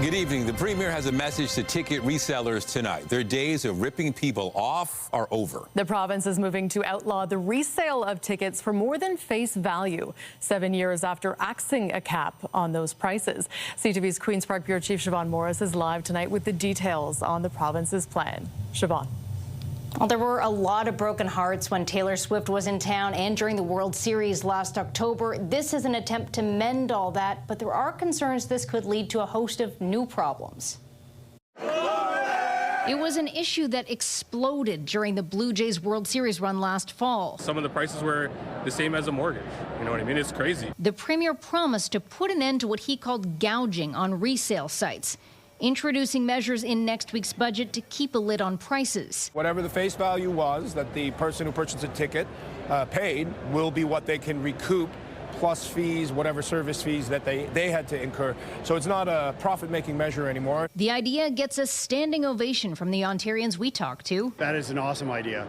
Good evening. The Premier has a message to ticket resellers tonight. Their days of ripping people off are over. The province is moving to outlaw the resale of tickets for more than face value, 7 years after axing a cap on those prices. CTV's Queen's Park Bureau Chief Siobhan Morris is live tonight with the details on the province's plan. Siobhan. Well, there were a lot of broken hearts when Taylor Swift was in town and during the World Series last October. This is an attempt to mend all that, but there are concerns this could lead to a host of new problems. It was an issue that exploded during the Blue Jays World Series run last fall. Some of the prices were the same as a mortgage. You know what I mean? It's crazy. The Premier promised to put an end to what he called gouging on resale sites, introducing measures in next week's budget to keep a lid on prices. Whatever the face value was that the person who purchased a ticket paid will be what they can recoup, plus fees, whatever service fees that they had to incur. So it's not a profit-making measure anymore. The idea gets a standing ovation from the Ontarians we talked to. That is an awesome idea.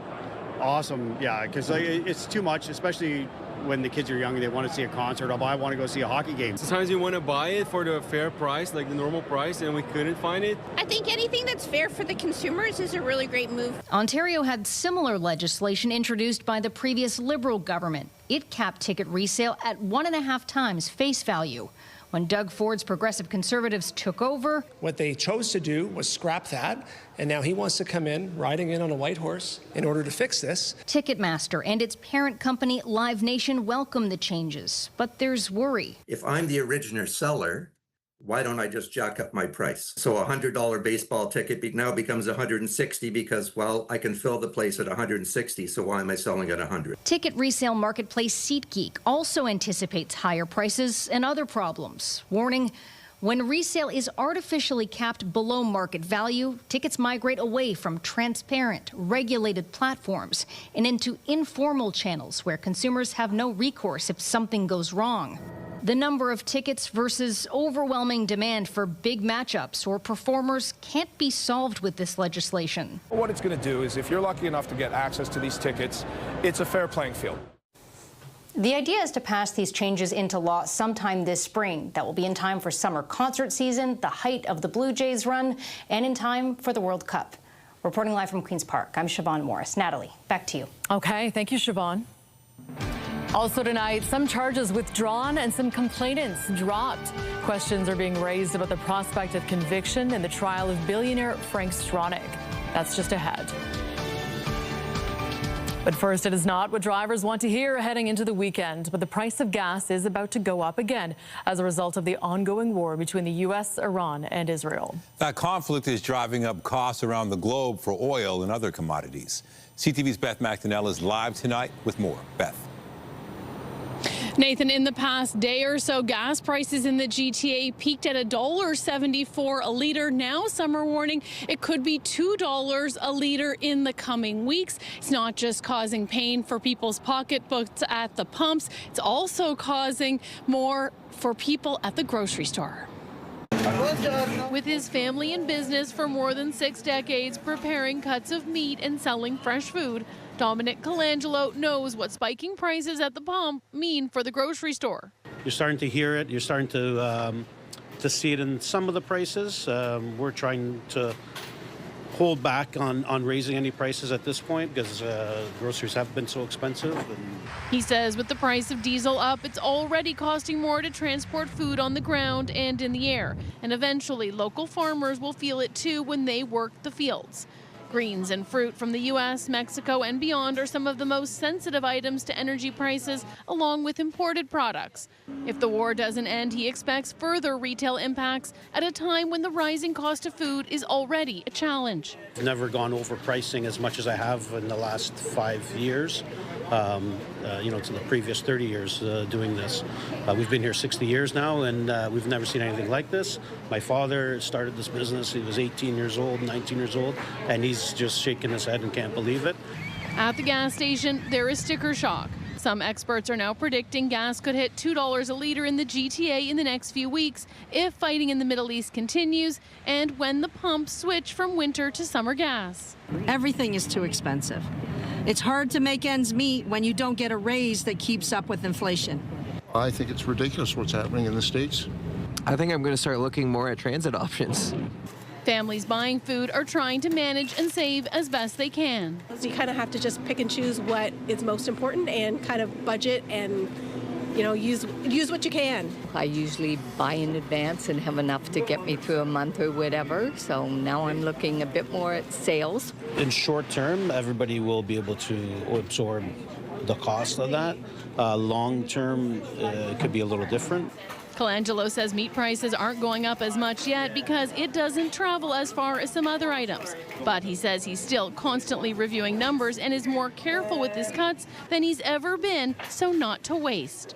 Awesome, yeah, because it's too much, especially when the kids are young and they want to see a concert, or I want to go see a hockey game. Sometimes we want to buy it for the fair price, like the normal price, and we couldn't find it. I think anything that's fair for the consumers is a really great move. Ontario had similar legislation introduced by the previous Liberal government. It capped ticket resale at 1.5 times face value. When Doug Ford's Progressive Conservatives took over, what they chose to do was scrap that, and now he wants to come in, riding in on a white horse, in order to fix this. Ticketmaster and its parent company, Live Nation, welcome the changes, but there's worry. If I'm the original seller, why don't I just jack up my price? So a $100 baseball ticket now becomes $160 because, well, I can fill the place at $160, so why am I selling at $100? Ticket resale marketplace SeatGeek also anticipates higher prices and other problems, warning when resale is artificially capped below market value, tickets migrate away from transparent, regulated platforms and into informal channels where consumers have no recourse if something goes wrong. The number of tickets versus overwhelming demand for big matchups or performers can't be solved with this legislation. What it's going to do is if you're lucky enough to get access to these tickets, it's a fair playing field. The idea is to pass these changes into law sometime this spring. That will be in time for summer concert season, the height of the Blue Jays run, and in time for the World Cup. Reporting live from Queen's Park, I'm Siobhan Morris. Natalie, back to you. Okay, thank you, Siobhan. Also tonight, some charges withdrawn and some complainants dropped. Questions are being raised about the prospect of conviction in the trial of billionaire Frank Stronach. That's just ahead. But first, it is not what drivers want to hear heading into the weekend. But the price of gas is about to go up again as a result of the ongoing war between the U.S., Iran, and Israel. That conflict is driving up costs around the globe for oil and other commodities. CTV's Beth McDonnell is live tonight with more. Beth. Nathan, in the past day or so, gas prices in the GTA peaked at $1.74 a liter. Now, some are warning it could be $2 a liter in the coming weeks. It's not just causing pain for people's pocketbooks at the pumps. It's also causing more for people at the grocery store. With his family in business for more than 6 decades, preparing cuts of meat and selling fresh food, Dominic Colangelo knows what spiking prices at the pump mean for the grocery store. You're starting to hear it. You're starting to see it in some of the prices. We're trying to hold back on raising any prices at this point because groceries have been so expensive. He says with the price of diesel up, it's already costing more to transport food on the ground and in the air. And eventually, local farmers will feel it too when they work the fields. Greens and fruit from the U.S., Mexico, and beyond are some of the most sensitive items to energy prices, along with imported products. If the war doesn't end, he expects further retail impacts at a time when the rising cost of food is already a challenge. I've never gone over pricing as much as I have in the last 5 years. To the previous 30 years doing this. We've been here 60 years now, and we've never seen anything like this. My father started this business. He was 18 years old, 19 years old, and he's just shaking his head and can't believe it. At the gas station, there is sticker shock. Some experts are now predicting gas could hit $2 a liter in the GTA in the next few weeks if fighting in the Middle East continues and when the pumps switch from winter to summer gas. Everything is too expensive. It's hard to make ends meet when you don't get a raise that keeps up with inflation. I think it's ridiculous what's happening in the States. I think I'm going to start looking more at transit options. Families buying food are trying to manage and save as best they can. You kind of have to just pick and choose what is most important and kind of budget and, you know, use what you can. I usually buy in advance and have enough to get me through a month or whatever. So now I'm looking a bit more at sales. In short term, everybody will be able to absorb the cost of that. Long term, it could be a little different. Colangelo says meat prices aren't going up as much yet because it doesn't travel as far as some other items. But he says he's still constantly reviewing numbers and is more careful with his cuts than he's ever been, so not to waste.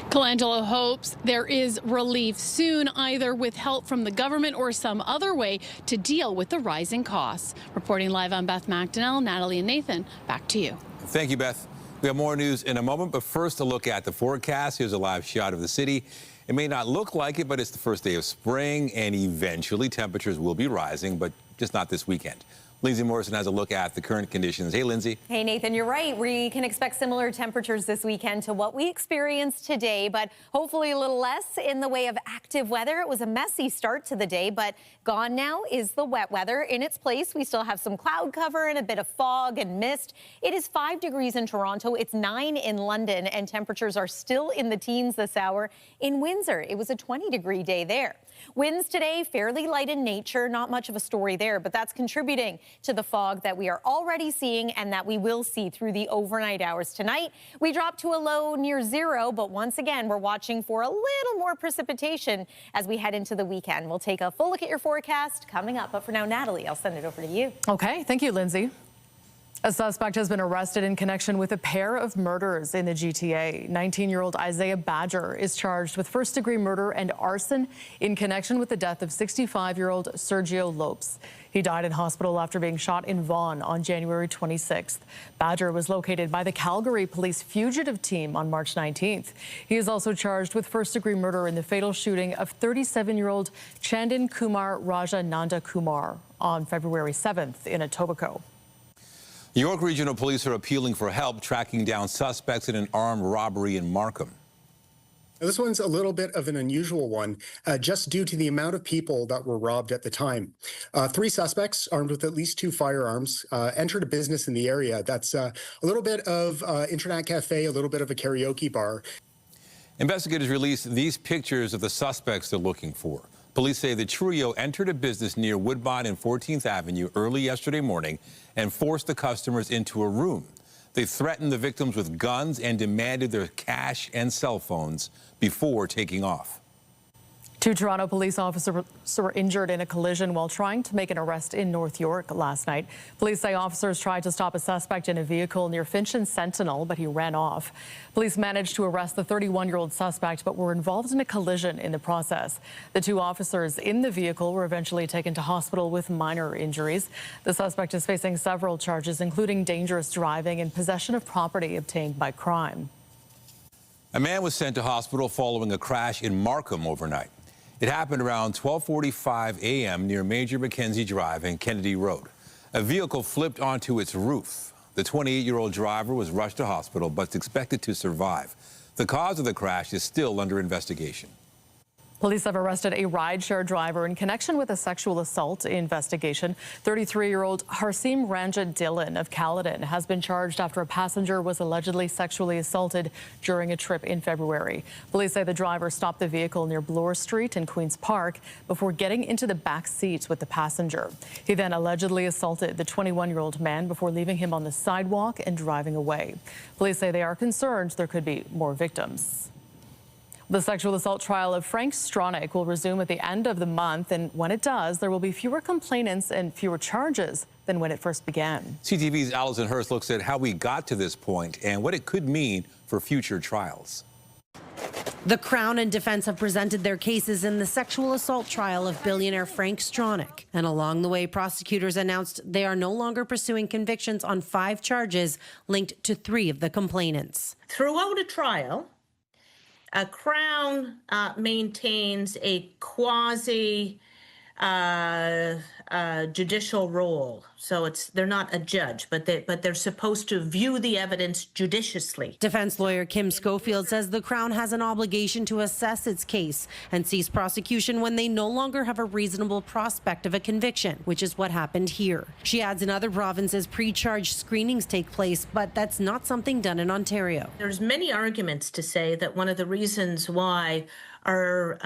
Colangelo hopes there is relief soon, either with help from the government or some other way to deal with the rising costs. Reporting live on Beth McDonnell, Natalie and Nathan, back to you. Thank you, Beth. We have more news in a moment, but first a look at the forecast. Here's a live shot of the city. It may not look like it, but it's the first day of spring, and eventually temperatures will be rising, but just not this weekend. Lindsay Morrison has a look at the current conditions. Hey, Lindsay. Hey, Nathan, you're right. We can expect similar temperatures this weekend to what we experienced today, but hopefully a little less in the way of active weather. It was a messy start to the day, but gone now is the wet weather. In its place, we still have some cloud cover and a bit of fog and mist. It is 5 degrees in Toronto. It's 9 in London, and temperatures are still in the teens this hour. In Windsor, it was a 20-degree day there. Winds today, fairly light in nature, not much of a story there, but that's contributing to the fog that we are already seeing and that we will see through the overnight hours tonight. We drop to a low near zero, but once again, we're watching for a little more precipitation as we head into the weekend. We'll take a full look at your forecast coming up, but for now, Natalie, I'll send it over to you. Okay, thank you, Lindsay. A suspect has been arrested in connection with a pair of murders in the GTA. 19-year-old Isaiah Badger is charged with first-degree murder and arson in connection with the death of 65-year-old Sergio Lopes. He died in hospital after being shot in Vaughan on January 26th. Badger was located by the Calgary Police Fugitive Team on March 19th. He is also charged with first-degree murder in the fatal shooting of 37-year-old Chandan Kumar Raja Nanda Kumar on February 7th in Etobicoke. New York Regional Police are appealing for help tracking down suspects in an armed robbery in Markham. This one's a little bit of an unusual one, just due to the amount of people that were robbed at the time. 3 suspects armed with at least 2 firearms entered a business in the area. That's a little bit of internet cafe, a little bit of a karaoke bar. Investigators released these pictures of the suspects they're looking for. Police say the trio entered a business near Woodbine and 14th Avenue early yesterday morning and forced the customers into a room. They threatened the victims with guns and demanded their cash and cell phones before taking off. 2 Toronto police officers were injured in a collision while trying to make an arrest in North York last night. Police say officers tried to stop a suspect in a vehicle near Finch and Sentinel, but he ran off. Police managed to arrest the 31-year-old suspect, but were involved in a collision in the process. The 2 officers in the vehicle were eventually taken to hospital with minor injuries. The suspect is facing several charges, including dangerous driving and possession of property obtained by crime. A man was sent to hospital following a crash in Markham overnight. It happened around 12:45 a.m. near Major Mackenzie Drive and Kennedy Road. A vehicle flipped onto its roof. The 28-year-old driver was rushed to hospital but is expected to survive. The cause of the crash is still under investigation. Police have arrested a rideshare driver in connection with a sexual assault investigation. 33-year-old Harseem Ranjit Dillon of Caledon has been charged after a passenger was allegedly sexually assaulted during a trip in February. Police say the driver stopped the vehicle near Bloor Street in Queen's Park before getting into the back seat with the passenger. He then allegedly assaulted the 21-year-old man before leaving him on the sidewalk and driving away. Police say they are concerned there could be more victims. The sexual assault trial of Frank Stronach will resume at the end of the month, and when it does, there will be fewer complainants and fewer charges than when it first began. CTV's Allison Hurst looks at how we got to this point and what it could mean for future trials. The Crown and defense have presented their cases in the sexual assault trial of billionaire Frank Stronach. And along the way, prosecutors announced they are no longer pursuing convictions on 5 charges linked to 3 of the complainants. Throughout a trial, a Crown maintains a quasi judicial role. So they're not a judge, but they're supposed to view the evidence judiciously. Defense lawyer Kim Schofield says the Crown has an obligation to assess its case and cease prosecution when they no longer have a reasonable prospect of a conviction, which is what happened here. She adds in other provinces, pre-charge screenings take place, but that's not something done in Ontario. There's many arguments to say that one of the reasons why our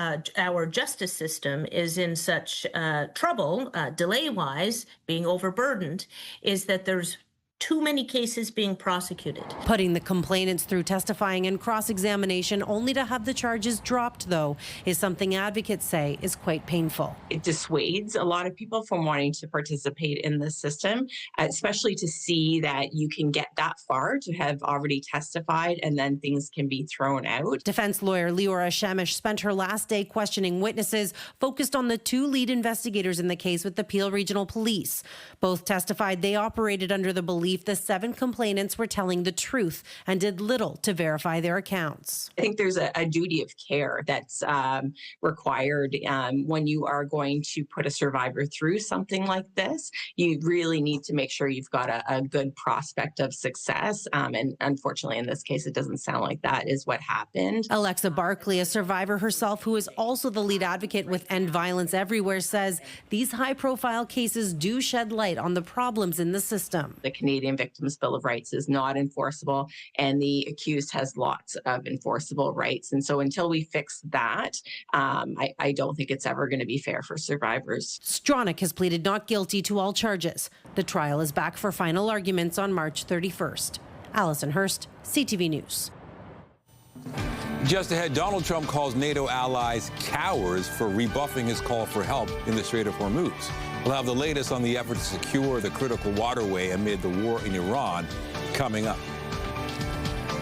justice system is in such trouble, delay-wise, being overburdened, is that there's too many cases being prosecuted. Putting the complainants through testifying and cross-examination only to have the charges dropped, though, is something advocates say is quite painful. It dissuades a lot of people from wanting to participate in this system, especially to see that you can get that far, to have already testified, and then things can be thrown out. Defense lawyer Leora Shemish spent her last day questioning witnesses, focused on the two lead investigators in the case with the Peel Regional Police. Both testified they operated under the belief the 7 complainants were telling the truth and did little to verify their accounts. I think there's a duty of care that's required when you are going to put a survivor through something like this. You really need to make sure you've got a good prospect of success. And unfortunately, in this case, it doesn't sound like that is what happened. Alexa Barkley, a survivor herself who is also the lead advocate with End Violence Everywhere, says these high-profile cases do shed light on the problems in the system. The Canadian Victims' Bill of Rights is not enforceable, and the accused has lots of enforceable rights. And so until we fix that, I don't think it's ever going to be fair for survivors. Stronach has pleaded not guilty to all charges. The trial is back for final arguments on March 31st. Alison Hurst, CTV News. Just ahead, Donald Trump calls NATO allies cowards for rebuffing his call for help in the Strait of Hormuz. We'll have the latest on the effort to secure the critical waterway amid the war in Iran coming up.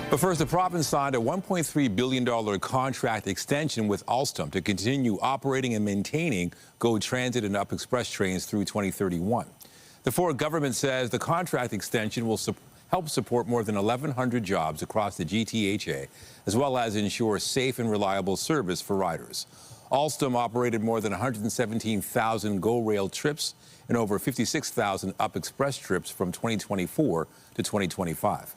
But first, the province signed a $1.3 billion contract extension with Alstom to continue operating and maintaining GO Transit and Up Express trains through 2031. The Ford government says the contract extension will help support more than 1,100 jobs across the GTHA, as well as ensure safe and reliable service for riders. Alstom operated more than 117,000 GO Rail trips and over 56,000 Up Express trips from 2024 to 2025.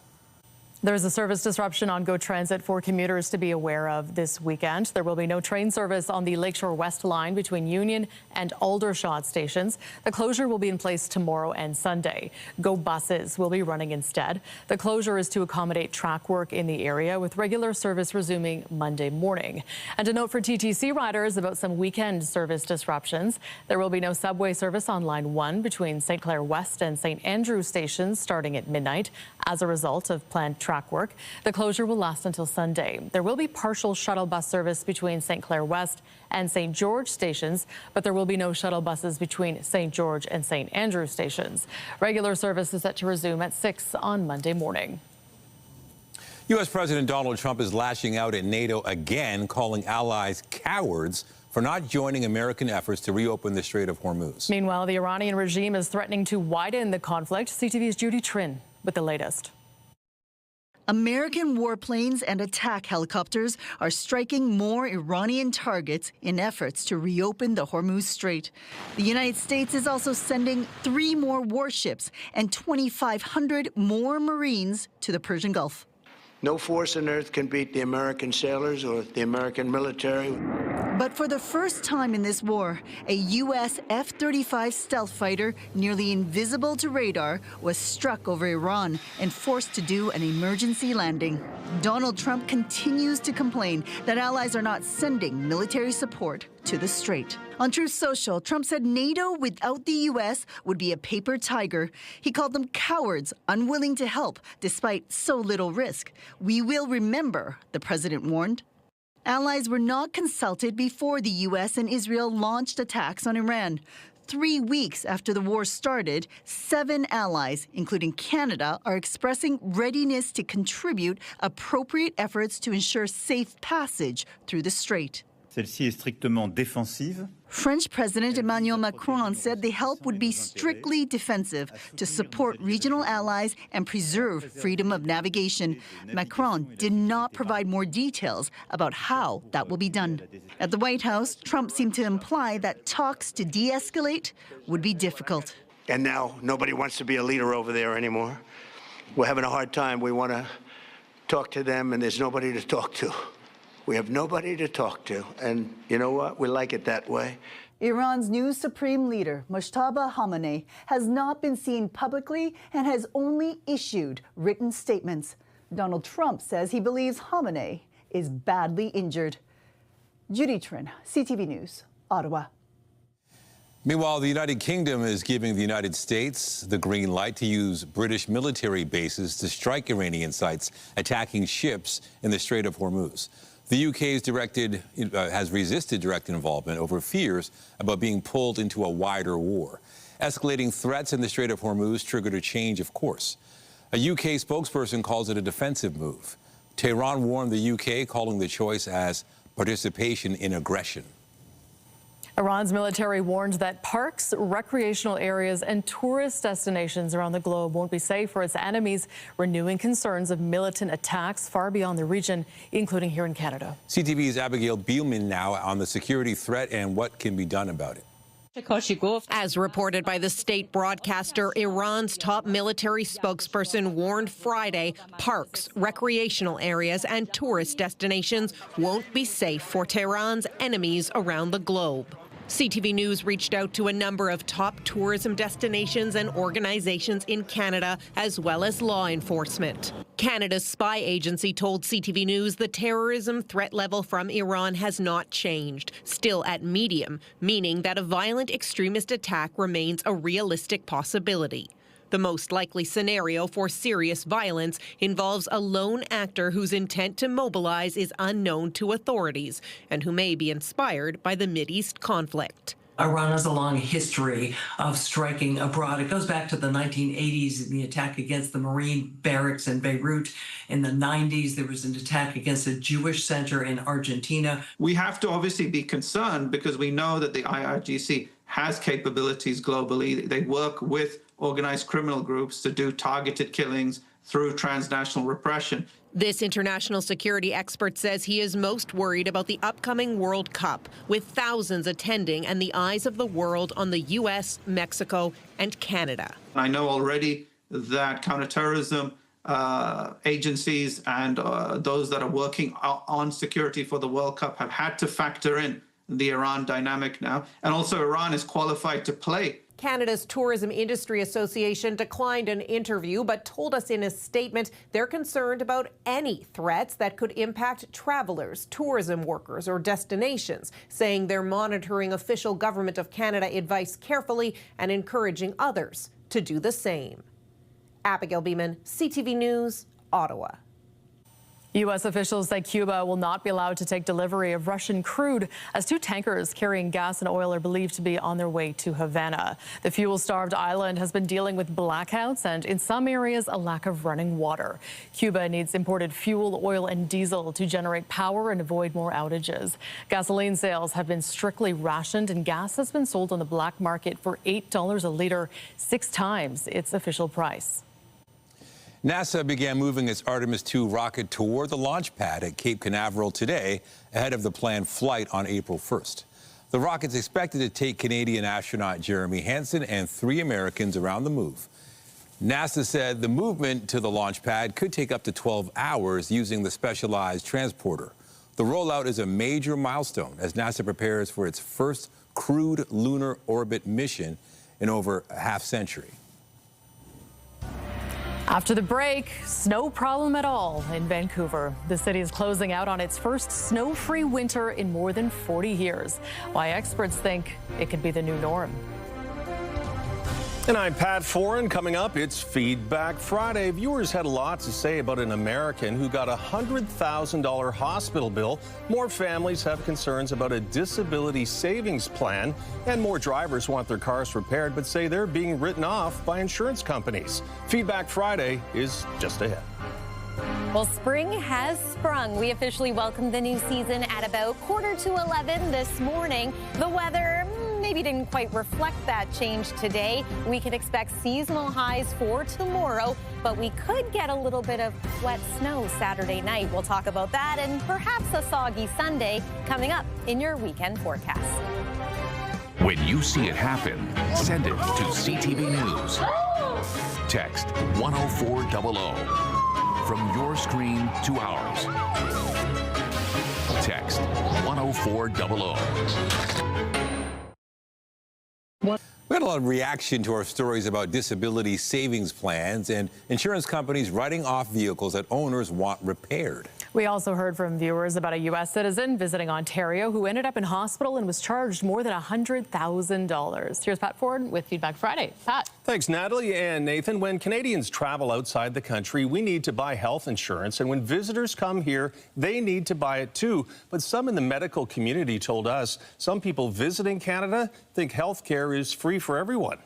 There's a service disruption on GO Transit for commuters to be aware of this weekend. There will be no train service on the Lakeshore West line between Union and Aldershot stations. The closure will be in place tomorrow and Sunday. GO buses will be running instead. The closure is to accommodate track work in the area, with regular service resuming Monday morning. And a note for TTC riders about some weekend service disruptions. There will be no subway service on Line 1 between St. Clair West and St. Andrew stations starting at midnight as a result of planned track work. The closure will last until Sunday. There will be partial shuttle bus service between St. Clair West and St. George stations, but there will be no shuttle buses between St. George and St. Andrew stations. Regular service is set to resume at 6 on Monday morning. U.S. President Donald Trump is lashing out at NATO again, calling allies cowards for not joining American efforts to reopen the Strait of Hormuz. Meanwhile, the Iranian regime is threatening to widen the conflict. CTV's Judy Trin with the latest. American warplanes and attack helicopters are striking more Iranian targets in efforts to reopen the Hormuz Strait. The United States is also sending 3 more warships and 2,500 more Marines to the Persian Gulf. No force on earth can beat the American sailors or the American military. But for the first time in this war, a U.S. F-35 stealth fighter, nearly invisible to radar, was struck over Iran and forced to do an emergency landing. Donald Trump continues to complain that allies are not sending military support to the Strait. On Truth Social, Trump said NATO without the U.S. would be a paper tiger. He called them cowards, unwilling to help despite so little risk. We will remember, the president warned. Allies were not consulted before the U.S. and Israel launched attacks on Iran. 3 weeks after the war started, 7 allies, including Canada, are expressing readiness to contribute appropriate efforts to ensure safe passage through the strait. Celle-ci est strictement défensive French President Emmanuel Macron said the help would be strictly defensive to support regional allies and preserve freedom of navigation. Macron did not provide more details about how that will be done. At the White House, Trump seemed to imply that talks to de-escalate would be difficult. And now nobody wants to be a leader over there anymore. We're having a hard time. We want to talk to them, and there's nobody to talk to. We have nobody to talk to. And you know what? We like it that way. Iran's new supreme leader, Mojtaba Khamenei, has not been seen publicly and has only issued written statements. Donald Trump says he believes Khamenei is badly injured. Judy Trin, CTV News, Ottawa. Meanwhile, the United Kingdom is giving the United States the green light to use British military bases to strike Iranian sites attacking ships in the Strait of Hormuz. The UK has resisted direct involvement over fears about being pulled into a wider war. Escalating threats in the Strait of Hormuz triggered a change of course. A UK spokesperson calls it a defensive move. Tehran warned the UK, calling the choice as participation in aggression. Iran's military warned that parks, recreational areas, and tourist destinations around the globe won't be safe for its enemies, renewing concerns of militant attacks far beyond the region, including here in Canada. CTV's Abigail Bielman now on the security threat and what can be done about it. As reported by the state broadcaster, Iran's top military spokesperson warned Friday parks, recreational areas, and tourist destinations won't be safe for Tehran's enemies around the globe. CTV News reached out to a number of top tourism destinations and organizations in Canada, as well as law enforcement. Canada's spy agency told CTV News the terrorism threat level from Iran has not changed, still at medium, meaning that a violent extremist attack remains a realistic possibility. The most likely scenario for serious violence involves a lone actor whose intent to mobilize is unknown to authorities and who may be inspired by the Mideast conflict. Iran has a long history of striking abroad. It goes back to the 1980s, the attack against the Marine barracks in Beirut. In the 90s, there was an attack against a Jewish center in Argentina. We have to obviously be concerned because we know that the IRGC has capabilities globally. They work with organized criminal groups to do targeted killings through transnational repression. This international security expert says he is most worried about the upcoming World Cup, with thousands attending and the eyes of the world on the U.S., Mexico, and Canada. I know already that counterterrorism agencies and those that are working on security for the World Cup have had to factor in the Iran dynamic now. And also Iran is qualified to play. Canada's Tourism Industry Association declined an interview, but told us in a statement they're concerned about any threats that could impact travelers, tourism workers, or destinations, saying they're monitoring official Government of Canada advice carefully and encouraging others to do the same. Abigail Beeman, CTV News, Ottawa. U.S. officials say Cuba will not be allowed to take delivery of Russian crude as two tankers carrying gas and oil are believed to be on their way to Havana. The fuel-starved island has been dealing with blackouts and, in some areas, a lack of running water. Cuba needs imported fuel, oil, and diesel to generate power and avoid more outages. Gasoline sales have been strictly rationed, and gas has been sold on the black market for $8 a liter, 6 times its official price. NASA began moving its Artemis II rocket toward the launch pad at Cape Canaveral today ahead of the planned flight on April 1st. The rocket's expected to take Canadian astronaut Jeremy Hansen and 3 Americans around the move. NASA said the movement to the launch pad could take up to 12 hours using the specialized transporter. The rollout is a major milestone as NASA prepares for its first crewed lunar orbit mission in over a half-century. After the break, snow problem at all in Vancouver. The city is closing out on its first snow-free winter in more than 40 years. Why experts think it could be the new norm. And I'm Pat Foran. Coming up, it's Feedback Friday. Viewers had a lot to say about an American who got a $100,000 hospital bill. More families have concerns about a disability savings plan. And more drivers want their cars repaired but say they're being written off by insurance companies. Feedback Friday is just ahead. Well, spring has sprung. We officially welcomed the new season at about 11:15 this morning. The weather maybe didn't quite reflect that change today. We can expect seasonal highs for tomorrow, but we could get a little bit of wet snow Saturday night. We'll talk about that and perhaps a soggy Sunday coming up in your weekend forecast. When you see it happen, send it to CTV News. Text 10400 from your screen to ours. Text 10400. We had a lot of reaction to our stories about disability savings plans and insurance companies writing off vehicles that owners want repaired. We also heard from viewers about a U.S. citizen visiting Ontario who ended up in hospital and was charged more than $100,000. Here's Pat Ford with Feedback Friday. Pat. Thanks, Natalie and Nathan. When Canadians travel outside the country, we need to buy health insurance. And when visitors come here, they need to buy it too. But some in the medical community told us some people visiting Canada think health care is free for everyone.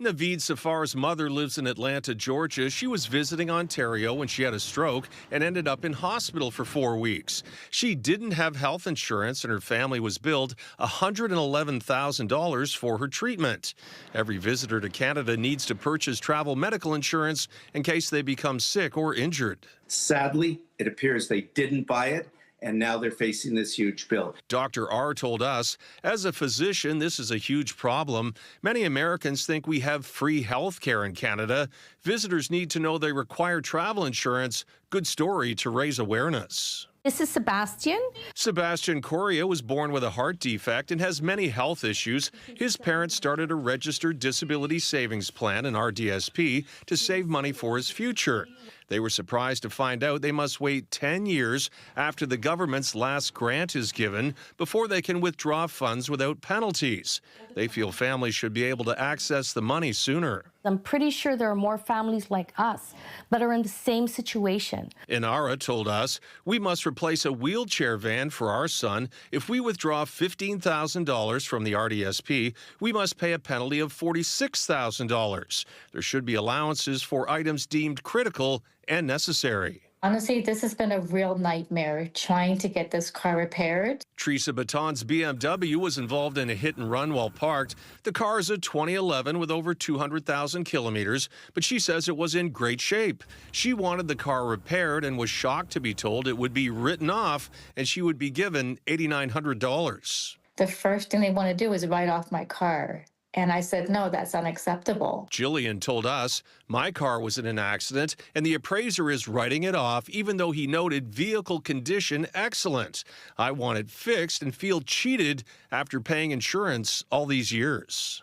Naveed Safar's mother lives in Atlanta, Georgia. She was visiting Ontario when she had a stroke and ended up in hospital for 4 weeks. She didn't have health insurance and her family was billed $111,000 for her treatment. Every visitor to Canada needs to purchase travel medical insurance in case they become sick or injured. Sadly, it appears they didn't buy it, and now they're facing this huge bill. Dr. R told us, as a physician, this is a huge problem. Many Americans think we have free health care in Canada. Visitors need to know they require travel insurance. Good story to raise awareness. This is Sebastian. Sebastian Correa was born with a heart defect and has many health issues. His parents started a registered disability savings plan, an RDSP, to save money for his future. They were surprised to find out they must wait 10 years after the government's last grant is given before they can withdraw funds without penalties. They feel families should be able to access the money sooner. I'm pretty sure there are more families like us that are in the same situation. Inara told us, we must replace a wheelchair van for our son. If we withdraw $15,000 from the RDSP, we must pay a penalty of $46,000. There should be allowances for items deemed critical and necessary. Honestly, this has been a real nightmare trying to get this car repaired. Teresa Baton's BMW was involved in a hit and run while parked. The car is a 2011 with over 200,000 kilometers, but she says it was in great shape. She wanted the car repaired and was shocked to be told it would be written off and she would be given $8,900. The first thing they want to do is write off my car. And I said, no, that's unacceptable. Jillian told us, my car was in an accident and the appraiser is writing it off even though he noted vehicle condition excellent. I want it fixed and feel cheated after paying insurance all these years.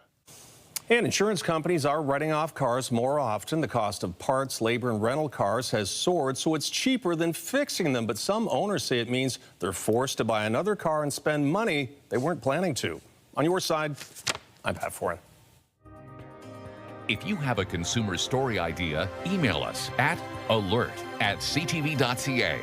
And insurance companies are writing off cars more often. The cost of parts, labor, and rental cars has soared, so it's cheaper than fixing them. But some owners say it means they're forced to buy another car and spend money they weren't planning to. On your side, I'm Pat Foran. If you have a consumer story idea, email us at alert@ctv.ca.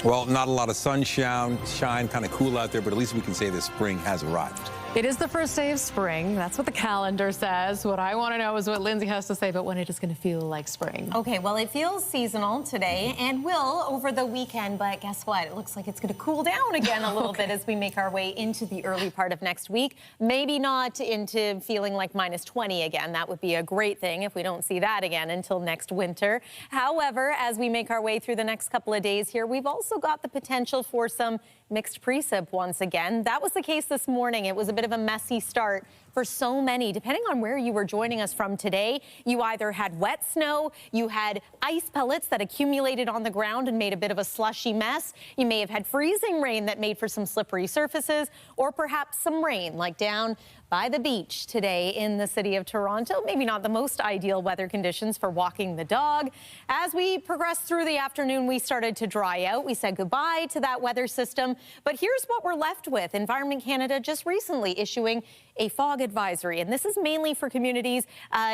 Well, not a lot of sunshine, kind of cool out there, but at least we can say the spring has arrived. It is the first day of spring. That's what the calendar says. What I want to know is what Lindsay has to say about when it is going to feel like spring. Okay, well, it feels seasonal today and will over the weekend, but guess what? It looks like it's going to cool down again a little bit as we make our way into the early part of next week. Maybe not into feeling like -20 again. That would be a great thing if we don't see that again until next winter. However, as we make our way through the next couple of days here, we've also got the potential for some mixed precip once again. That was the case this morning. It was a bit of a messy start for so many. Depending on where you were joining us from today, you either had wet snow, you had ice pellets that accumulated on the ground and made a bit of a slushy mess. You may have had freezing rain that made for some slippery surfaces, or perhaps some rain like down by the beach today in the city of Toronto. Maybe not the most ideal weather conditions for walking the dog. As we progressed through the afternoon, we started to dry out. We said goodbye to that weather system. But here's what we're left with. Environment Canada just recently issuing a fog advisory. And this is mainly for communities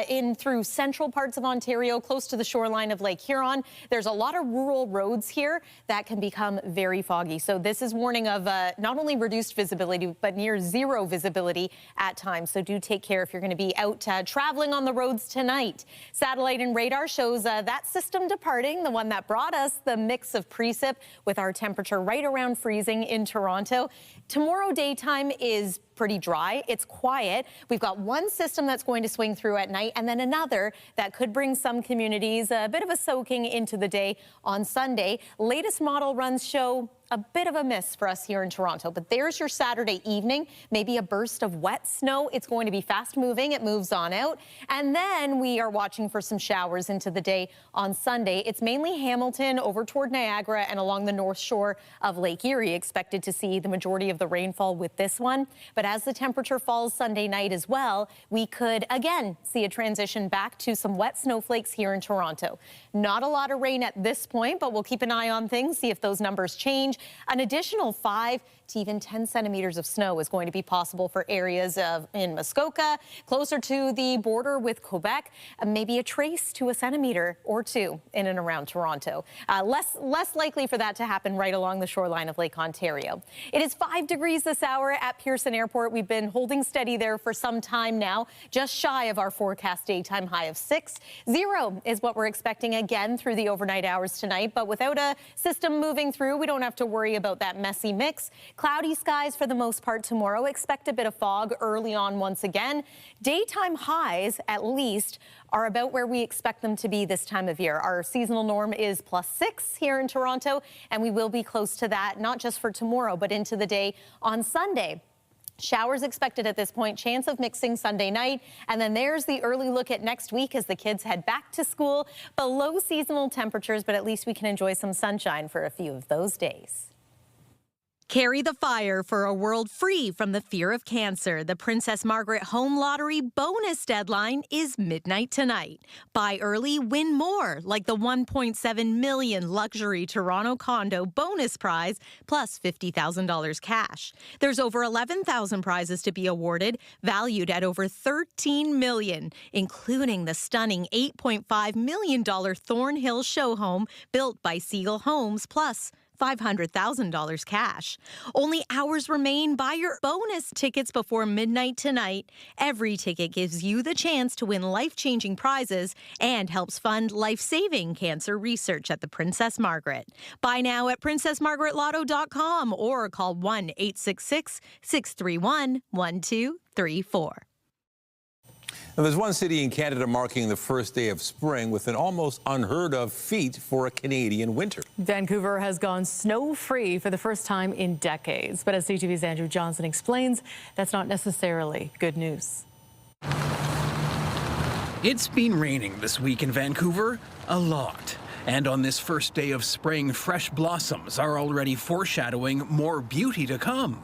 in through central parts of Ontario, close to the shoreline of Lake Huron. There's a lot of rural roads here that can become very foggy. So this is warning of not only reduced visibility, but near zero visibility at times. So do take care if you're going to be out traveling on the roads tonight. Satellite and radar shows that system departing, the one that brought us the mix of precip with our temperature right around freezing in Toronto. Tomorrow daytime is pretty dry. It's quiet. We've got one system that's going to swing through at night and then another that could bring some communities a bit of a soaking into the day on Sunday. Latest model runs show a bit of a miss for us here in Toronto, but there's your Saturday evening, maybe a burst of wet snow. It's going to be fast moving. It moves on out. And then we are watching for some showers into the day on Sunday. It's mainly Hamilton over toward Niagara and along the north shore of Lake Erie expected to see the majority of the rainfall with this one. But as the temperature falls Sunday night as well, we could again see a transition back to some wet snowflakes here in Toronto. Not a lot of rain at this point, but we'll keep an eye on things, see if those numbers change. An additional 5 to even 10 centimeters of snow is going to be possible for areas in Muskoka, closer to the border with Quebec, maybe a trace to a centimeter or two in and around Toronto. Less likely for that to happen right along the shoreline of Lake Ontario. It is 5 degrees this hour at Pearson Airport. We've been holding steady there for some time now, just shy of our forecast daytime high of 6. 0 is what we're expecting again through the overnight hours tonight, but without a system moving through, we don't have to worry about that messy mix. Cloudy skies for the most part tomorrow. Expect a bit of fog early on once again. Daytime highs, at least, are about where we expect them to be this time of year. Our seasonal norm is +6 here in Toronto, and we will be close to that, not just for tomorrow, but into the day on Sunday. Showers expected at this point, chance of mixing Sunday night. And then there's the early look at next week as the kids head back to school. Below seasonal temperatures, but at least we can enjoy some sunshine for a few of those days. Carry the fire for a world free from the fear of cancer. The Princess Margaret Home Lottery bonus deadline is midnight tonight. Buy early, win more, like the $1.7 million luxury Toronto condo bonus prize, plus $50,000 cash. There's over 11,000 prizes to be awarded, valued at over $13 million, including the stunning $8.5 million Thornhill show home built by Siegel Homes, plus $500,000 cash. Only hours remain. Buy your bonus tickets before midnight tonight. Every ticket gives you the chance to win life-changing prizes and helps fund life-saving cancer research at the Princess Margaret. Buy now at princessmargaretlotto.com or call 1-866-631-1234. Now, there's one city in Canada marking the first day of spring with an almost unheard of feat for a Canadian winter. Vancouver has gone snow-free for the first time in decades. But as CTV's Andrew Johnson explains, that's not necessarily good news. It's been raining this week in Vancouver, a lot. And on this first day of spring, fresh blossoms are already foreshadowing more beauty to come.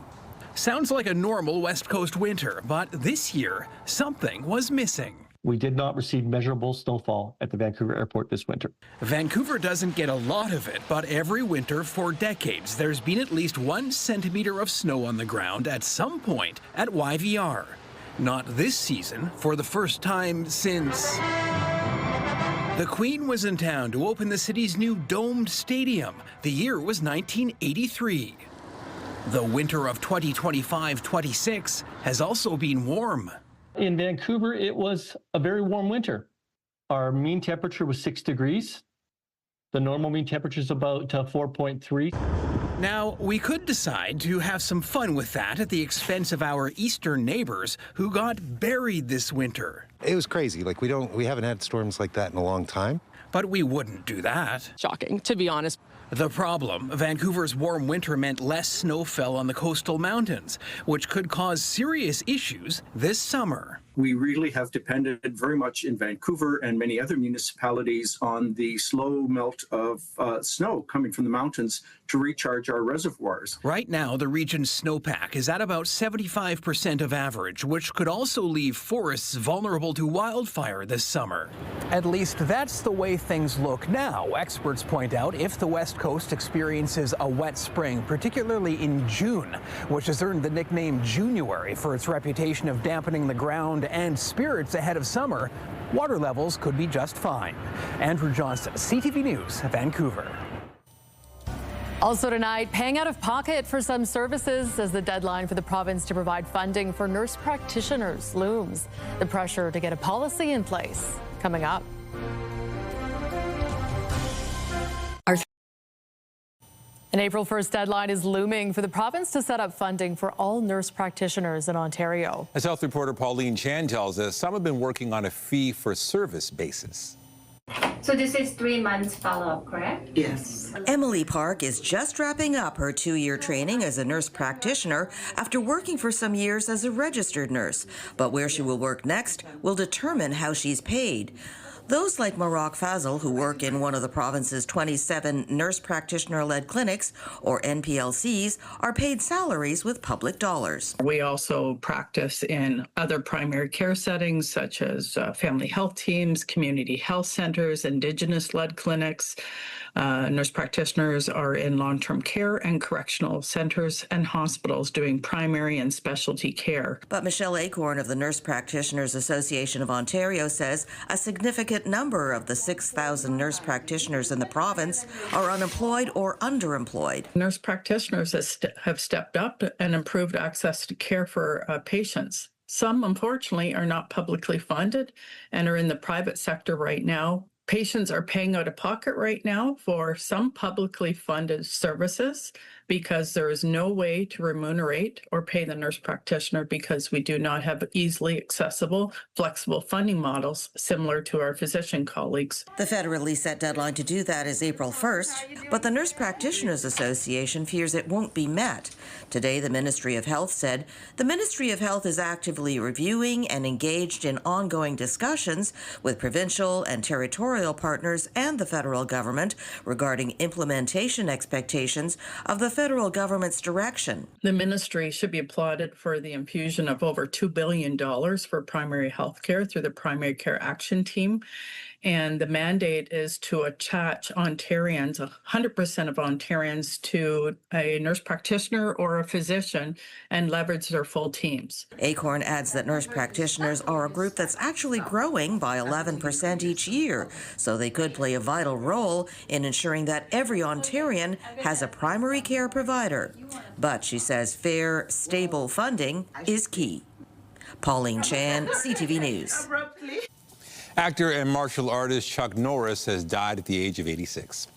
Sounds like a normal West Coast winter, but this year, something was missing. We did not receive measurable snowfall at the Vancouver airport this winter. Vancouver doesn't get a lot of it, but every winter for decades, there's been at least 1 centimeter of snow on the ground at some point at YVR. Not this season, for the first time since the Queen was in town to open the city's new domed stadium. The year was 1983. The winter of 2025-26 has also been warm. In Vancouver, it was a very warm winter. Our mean temperature was 6 degrees. The normal mean temperature is about 4.3. Now, we could decide to have some fun with that at the expense of our eastern neighbors who got buried this winter. It was crazy. Like, we haven't had storms like that in a long time. But we wouldn't do that. Shocking, to be honest. The problem, Vancouver's warm winter meant less snow fell on the coastal mountains, which could cause serious issues this summer. We really have depended very much in Vancouver and many other municipalities on the slow melt of snow coming from the mountains to recharge our reservoirs. Right now, the region's snowpack is at about 75% of average, which could also leave forests vulnerable to wildfire this summer. At least that's the way things look now. Experts point out if the West Coast experiences a wet spring, particularly in June, which has earned the nickname January for its reputation of dampening the ground and spirits ahead of summer, water levels could be just fine. Andrew Johnston, CTV News, Vancouver. Also tonight, paying out of pocket for some services as the deadline for the province to provide funding for nurse practitioners looms. The pressure to get a policy in place coming up. An April 1st deadline is looming for the province to set up funding for all nurse practitioners in Ontario. As health reporter Pauline Chan tells us, some have been working on a fee-for-service basis. So this is 3 months follow-up, correct? Yes. Emily Park is just wrapping up her 2-year training as a nurse practitioner after working for some years as a registered nurse. But where she will work next will determine how she's paid. Those like Marak Fazal, who work in one of the province's 27 nurse practitioner-led clinics, or NPLCs, are paid salaries with public dollars. We also practice in other primary care settings, such as family health teams, community health centers, Indigenous-led clinics. Nurse practitioners are in long-term care and correctional centers and hospitals doing primary and specialty care. But Michelle Acorn of the Nurse Practitioners Association of Ontario says a significant number of the 6,000 nurse practitioners in the province are unemployed or underemployed. Nurse practitioners have stepped up and improved access to care for patients. Some, unfortunately, are not publicly funded and are in the private sector right now. Patients are paying out of pocket right now for some publicly funded services because there is no way to remunerate or pay the nurse practitioner because we do not have easily accessible, flexible funding models similar to our physician colleagues. The federally set deadline to do that is April 1st, but the Nurse Practitioners Association fears it won't be met. Today, the Ministry of Health said the Ministry of Health is actively reviewing and engaged in ongoing discussions with provincial and territorial partners and the federal government regarding implementation expectations of the federal government's direction. The ministry should be applauded for the infusion of over $2 billion for primary health care through the Primary Care Action Team. And the mandate is to attach Ontarians, 100% of Ontarians, to a nurse practitioner or a physician and leverage their full teams. Acorn adds that nurse practitioners are a group that's actually growing by 11% each year, so they could play a vital role in ensuring that every Ontarian has a primary care provider. But she says fair, stable funding is key. Pauline Chan, CTV News. Actor and martial artist Chuck Norris has died at the age of 86.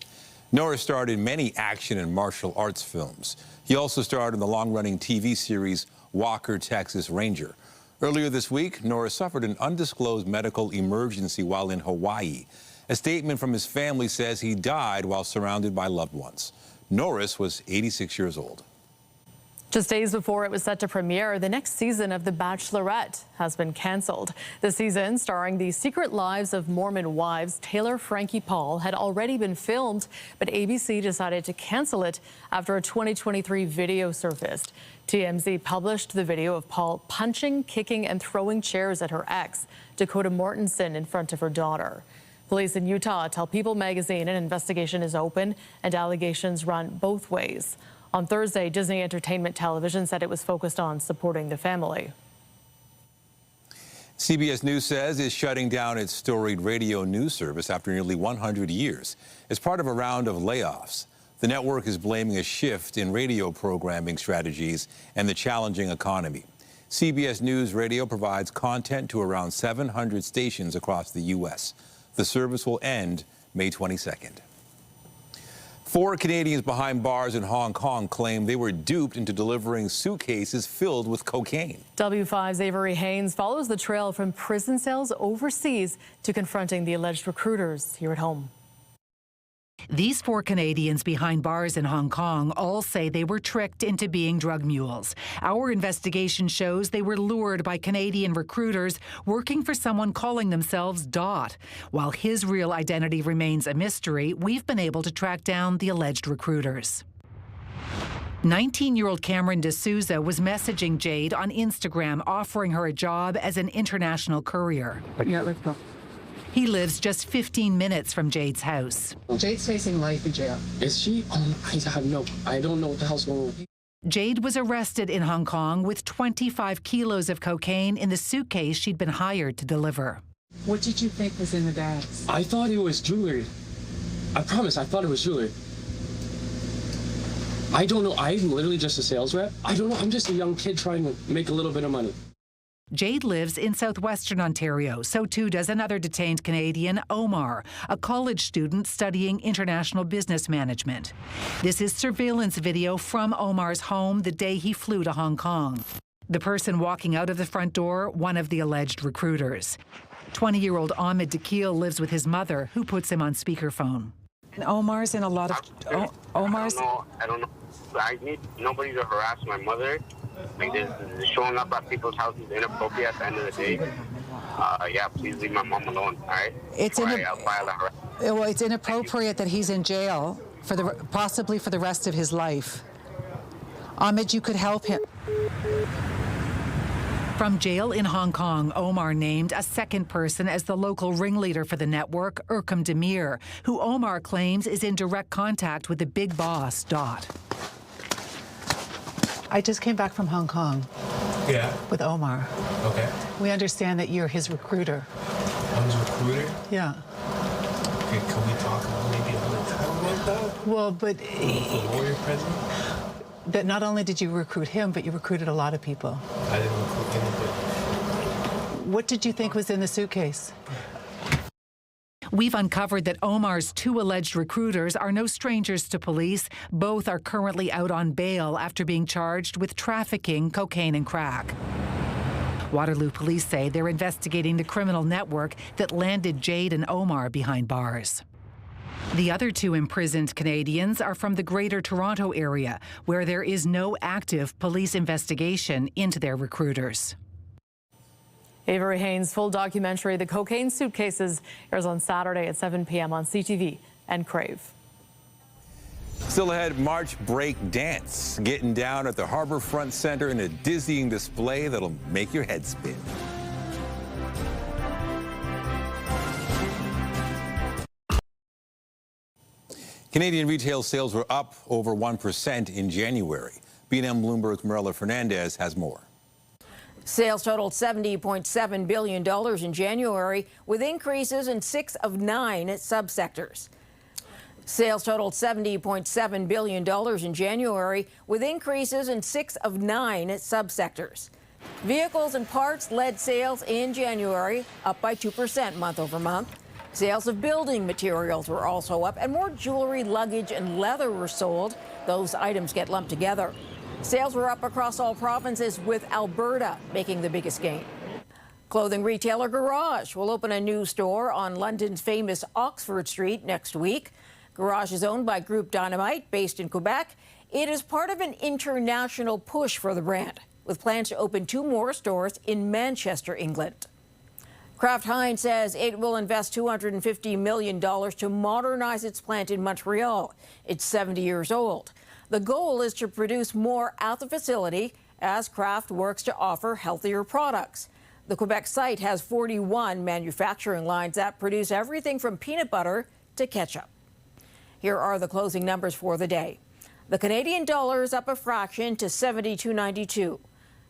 Norris starred in many action and martial arts films. He also starred in the long-running TV series Walker, Texas Ranger. Earlier this week, Norris suffered an undisclosed medical emergency while in Hawaii. A statement from his family says he died while surrounded by loved ones. Norris was 86 years old. Just days before it was set to premiere, the next season of The Bachelorette has been canceled. The season, starring the secret lives of Mormon wives Taylor Frankie Paul, had already been filmed, but ABC decided to cancel it after a 2023 video surfaced. TMZ published the video of Paul punching, kicking, and throwing chairs at her ex, Dakota Mortensen, in front of her daughter. Police in Utah tell People magazine an investigation is open and allegations run both ways. On Thursday, Disney Entertainment Television said it was focused on supporting the family. CBS News says it's shutting down its storied radio news service after nearly 100 years as part of a round of layoffs. The network is blaming a shift in radio programming strategies and the challenging economy. CBS News Radio provides content to around 700 stations across the U.S. The service will end May 22nd. 4 Canadians behind bars in Hong Kong claim they were duped into delivering suitcases filled with cocaine. W5's Avery Haynes follows the trail from prison cells overseas to confronting the alleged recruiters here at home. These 4 Canadians behind bars in Hong Kong all say they were tricked into being drug mules. Our investigation shows they were lured by Canadian recruiters working for someone calling themselves Dot. While his real identity remains a mystery, we've been able to track down the alleged recruiters. 19-year-old Cameron D'Souza was messaging Jade on Instagram, offering her a job as an international courier. Yeah, let's go. He lives just 15 minutes from Jade's house. Jade's facing life in jail. Is she? I don't know what the hell's going on. Jade was arrested in Hong Kong with 25 kilos of cocaine in the suitcase she'd been hired to deliver. What did you think was in the bags? I thought it was jewelry. I promise, I thought it was jewelry. I don't know. I'm literally just a sales rep. I don't know. I'm just a young kid trying to make a little bit of money. Jade lives in southwestern Ontario. So too does another detained Canadian, Omar, a college student studying international business management. This is surveillance video from Omar's home the day he flew to Hong Kong. The person walking out of the front door, one of the alleged recruiters. 20-year-old Ahmed Dakil lives with his mother, who puts him on speakerphone. And Omar's in a lot of... Omar's... I don't know. I need nobody to harass my mother. Like, this showing up at people's houses is inappropriate at the end of the day. Yeah, please leave my mom alone, all right? It's inappropriate that he's in jail, possibly for the rest of his life. Ahmed, you could help him. From jail in Hong Kong, Omar named a second person as the local ringleader for the network, Urkum Demir, who Omar claims is in direct contact with the big boss, Dot. I just came back from Hong Kong. Yeah. With Omar. Okay. We understand that you're his recruiter. I'm his recruiter? Yeah. Okay, can we talk maybe another time about that? Well, but... The lawyer present? That not only did you recruit him, but you recruited a lot of people. I didn't recruit anybody. What did you think was in the suitcase? We've uncovered that Omar's 2 alleged recruiters are no strangers to police. Both are currently out on bail after being charged with trafficking cocaine and crack. Waterloo police say they're investigating the criminal network that landed Jade and Omar behind bars. The other 2 imprisoned Canadians are from the Greater Toronto area, where there is no active police investigation into their recruiters. Avery Haynes' full documentary, The Cocaine Suitcases, airs on Saturday at 7 p.m. on CTV and Crave. Still ahead, March break dance, getting down at the Harbourfront Centre in a dizzying display that'll make your head spin. Canadian retail sales were up over 1% in January. B&M Bloomberg's Marilla Fernandez has more. Sales totaled $70.7 billion in January, with increases in 6 of 9 subsectors. Sales totaled $70.7 billion in January, with increases in 6 of 9 subsectors. Vehicles and parts led sales in January, up by 2% month over month. Sales of building materials were also up, and more jewelry, luggage, and leather were sold. Those items get lumped together. Sales were up across all provinces, with Alberta making the biggest gain. Clothing retailer Garage will open a new store on London's famous Oxford Street next week. Garage is owned by Groupe Dynamite, based in Quebec. It is part of an international push for the brand, with plans to open 2 more stores in Manchester, England. Kraft Heinz says it will invest $250 million to modernize its plant in Montreal. It's 70 years old. The goal is to produce more at the facility as Kraft works to offer healthier products. The Quebec site has 41 manufacturing lines that produce everything from peanut butter to ketchup. Here are the closing numbers for the day. The Canadian dollar is up a fraction to 72.92.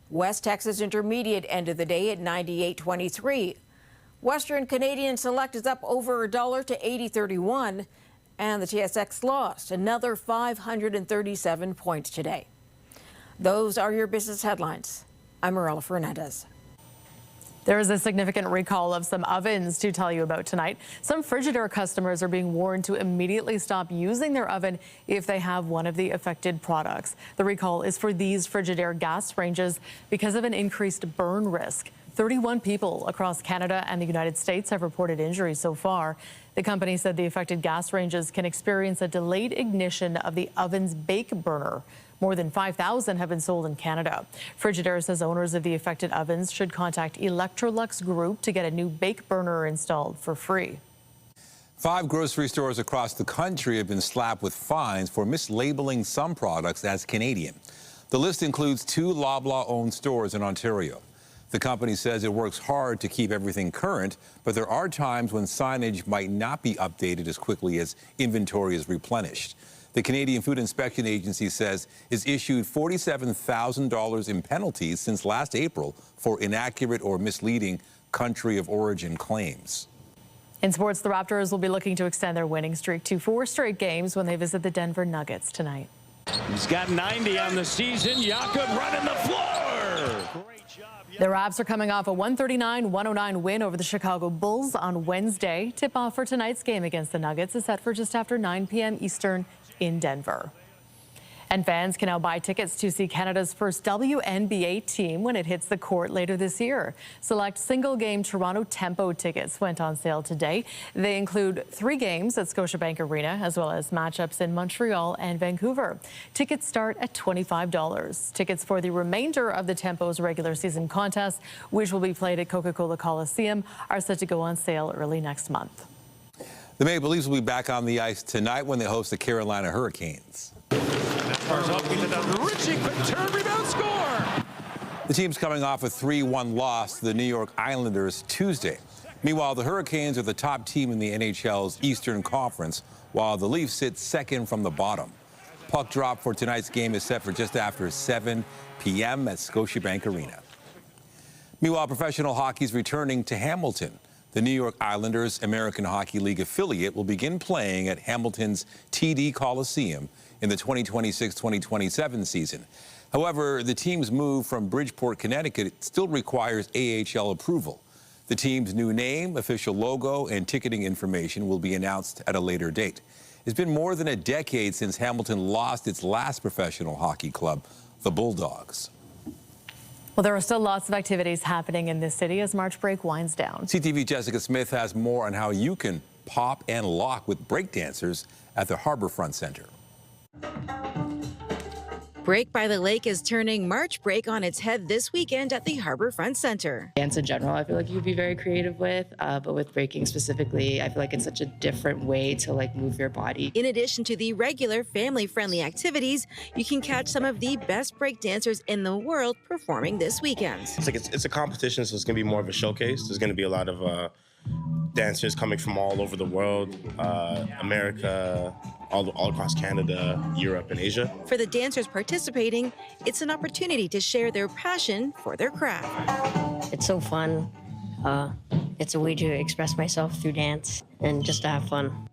West Texas Intermediate ended the day at 98.23. Western Canadian Select is up over $1 to 80.31, and the TSX lost another 537 points today. Those are your business headlines. I'm Marilla Fernandez. There is a significant recall of some ovens to tell you about tonight. Some Frigidaire customers are being warned to immediately stop using their oven if they have one of the affected products. The recall is for these Frigidaire gas ranges because of an increased burn risk. 31 people across Canada and the United States have reported injuries so far. The company said the affected gas ranges can experience a delayed ignition of the oven's bake burner. More than 5,000 have been sold in Canada. Frigidaire says owners of the affected ovens should contact Electrolux Group to get a new bake burner installed for free. 5 grocery stores across the country have been slapped with fines for mislabeling some products as Canadian. The list includes 2 Loblaw-owned stores in Ontario. The company says it works hard to keep everything current, but there are times when signage might not be updated as quickly as inventory is replenished. The Canadian Food Inspection Agency says it's issued $47,000 in penalties since last April for inaccurate or misleading country of origin claims. In sports, the Raptors will be looking to extend their winning streak to 4 straight games when they visit the Denver Nuggets tonight. He's got 90 on the season. Jakob running the floor. The Raps are coming off a 139-109 win over the Chicago Bulls on Wednesday. Tip-off for tonight's game against the Nuggets is set for just after 9 p.m. Eastern in Denver. And fans can now buy tickets to see Canada's first WNBA team when it hits the court later this year. Select single-game Toronto Tempo tickets went on sale today. They include 3 games at Scotiabank Arena, as well as matchups in Montreal and Vancouver. Tickets start at $25. Tickets for the remainder of the Tempo's regular season contest, which will be played at Coca-Cola Coliseum, are set to go on sale early next month. The Maple Leafs will be back on the ice tonight when they host the Carolina Hurricanes. Richie, quick turn, rebound, score! The team's coming off a 3-1 loss to the New York Islanders Tuesday. Meanwhile, the Hurricanes are the top team in the NHL's Eastern Conference, while the Leafs sit second from the bottom. Puck drop for tonight's game is set for just after 7 p.m. at Scotiabank Arena. Meanwhile, professional hockey is returning to Hamilton. The New York Islanders American Hockey League affiliate will begin playing at Hamilton's TD Coliseum in the 2026-2027 season. However, the team's move from Bridgeport, Connecticut still requires AHL approval. The team's new name, official logo, and ticketing information will be announced at a later date. It's been more than a decade since Hamilton lost its last professional hockey club, the Bulldogs. Well, there are still lots of activities happening in this city as March break winds down. CTV Jessica Smith has more on how you can pop and lock with breakdancers at the Harbourfront Center. Break by the Lake is turning March break on its head this weekend at the Harbourfront Center. Dance in general, I feel like you could be very creative with, but with breaking specifically, I feel like it's such a different way to move your body. In addition to the regular family-friendly activities, you can catch some of the best break dancers in the world performing this weekend. It's a competition, so it's going to be more of a showcase. There's going to be a lot of dancers coming from all over the world, America, all across Canada, Europe, and Asia. For the dancers participating, it's an opportunity to share their passion for their craft. It's so fun. It's a way to express myself through dance and just to have fun.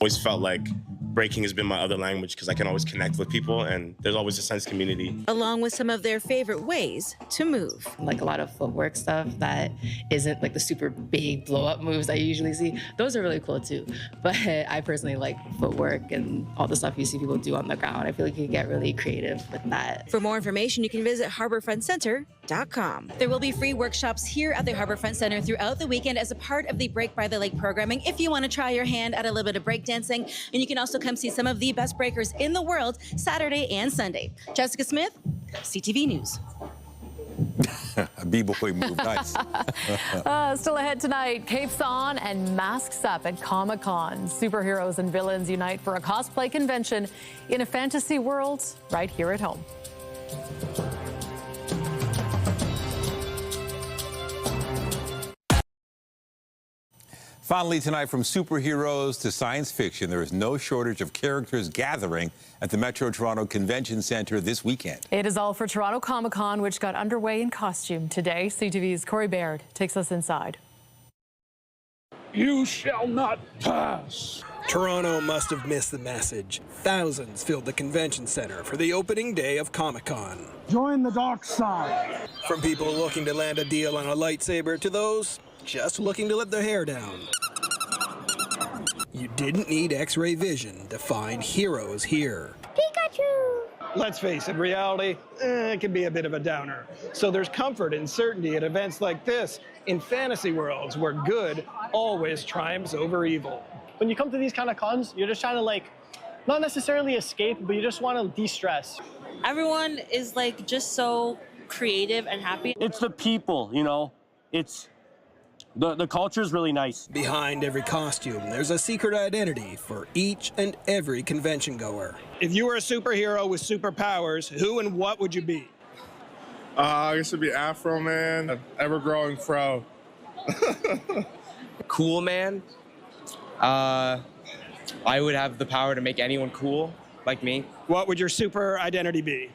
Always felt like breaking has been my other language because I can always connect with people and there's always a sense of community. Along with some of their favorite ways to move. Like a lot of footwork stuff that isn't like the super big blow up moves I usually see. Those are really cool too. But I personally like footwork and all the stuff you see people do on the ground. I feel like you can get really creative with that. For more information, you can visit harbourfrontcenter.com. There will be free workshops here at the Harbourfront Center throughout the weekend as a part of the Break by the Lake programming if you want to try your hand at a little bit of breakdancing. And you can also come see some of the best breakers in the world Saturday and Sunday. Jessica Smith, CTV News. A b-boy move, nice. Still ahead tonight, capes on and masks up at Comic-Con. Superheroes and villains unite for a cosplay convention in a fantasy world right here at home. Finally tonight, from superheroes to science fiction, there is no shortage of characters gathering at the Metro Toronto Convention Centre this weekend. It is all for Toronto Comic-Con, which got underway in costume today. CTV's Corey Baird takes us inside. You shall not pass. Toronto must have missed the message. Thousands filled the convention center for the opening day of Comic-Con. Join the dark side. From people looking to land a deal on a lightsaber to those just looking to let their hair down. You didn't need X-ray vision to find heroes here. Pikachu! let's face it, reality, it can be a bit of a downer. So there's comfort and certainty at events like this in fantasy worlds where good always triumphs over evil. When you come to these kind of cons, you're just trying to like, not necessarily escape, but you just want to de-stress. Everyone is like just so creative and happy. It's the people, you know, it's the culture is really nice. Behind every costume, there's a secret identity for each and every convention goer. If you were a superhero with superpowers, who and what would you be? I guess it'd be Afro Man, ever-growing fro. Cool man. I would have the power to make anyone cool, like me. What would your super identity be?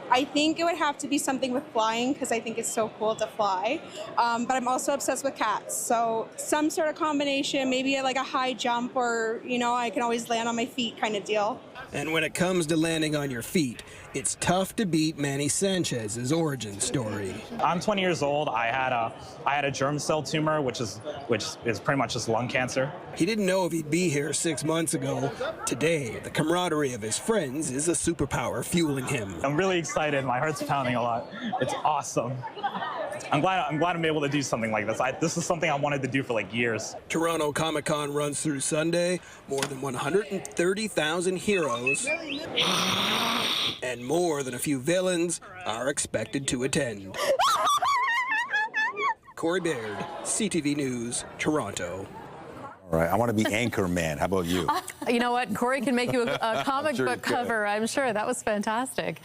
I think it would have to be something with flying because I think it's so cool to fly. But I'm also obsessed with cats. So some sort of combination, maybe like a high jump or, you know, I can always land on my feet kind of deal. And when it comes to landing on your feet, it's tough to beat Manny Sanchez's origin story. I'm 20 years old. I had a germ cell tumor, which is pretty much just lung cancer. He didn't know if he'd be here 6 months ago. Today, the camaraderie of his friends is a superpower fueling him. I'm really excited. My heart's pounding a lot. It's awesome. I'm glad I'm able to do something like this. This is something I wanted to do for like years. Toronto Comic-Con runs through Sunday. More than 130,000 heroes and more than a few villains are expected to attend. Corey Baird, CTV News, Toronto. All right, I want to be anchor man. How about you? You know what? Corey can make you a comic sure book cover, I'm sure. That was fantastic.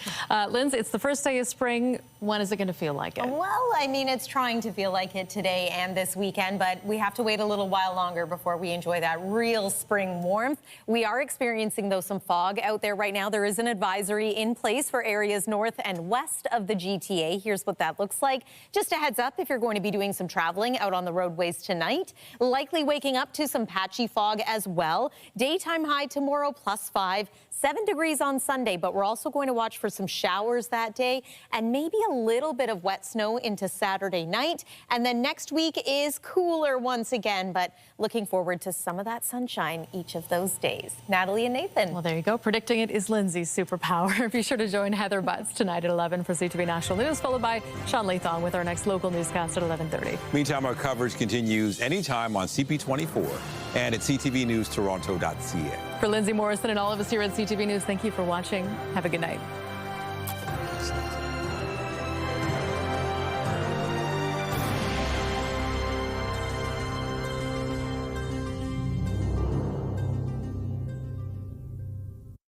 Lindsay, it's the first day of spring. When is it going to feel like it? Well, I mean, it's trying to feel like it today and this weekend, but we have to wait a little while longer before we enjoy that real spring warmth. We are experiencing, though, some fog out there right now. There is an advisory in place for areas north and west of the GTA. Here's what that looks like. Just a heads up if you're going to be doing some traveling out on the roadways tonight. Likely waking up to some patchy fog as well. Daytime high tomorrow, +5. 7 degrees on Sunday, but we're also going to watch for some showers that day and maybe a little bit of wet snow into Saturday night. And then next week is cooler once again, but looking forward to some of that sunshine each of those days. Natalie and Nathan. Well, there you go. Predicting it is Lindsay's superpower. Be sure to join Heather Butts tonight at 11 for CTV National News, followed by Sean Lathong with our next local newscast at 11:30. Meantime, our coverage continues anytime on CP24 and at ctvnewstoronto.ca. For Lindsay Morrison and all of us here at CTV News, thank you for watching. Have a good night.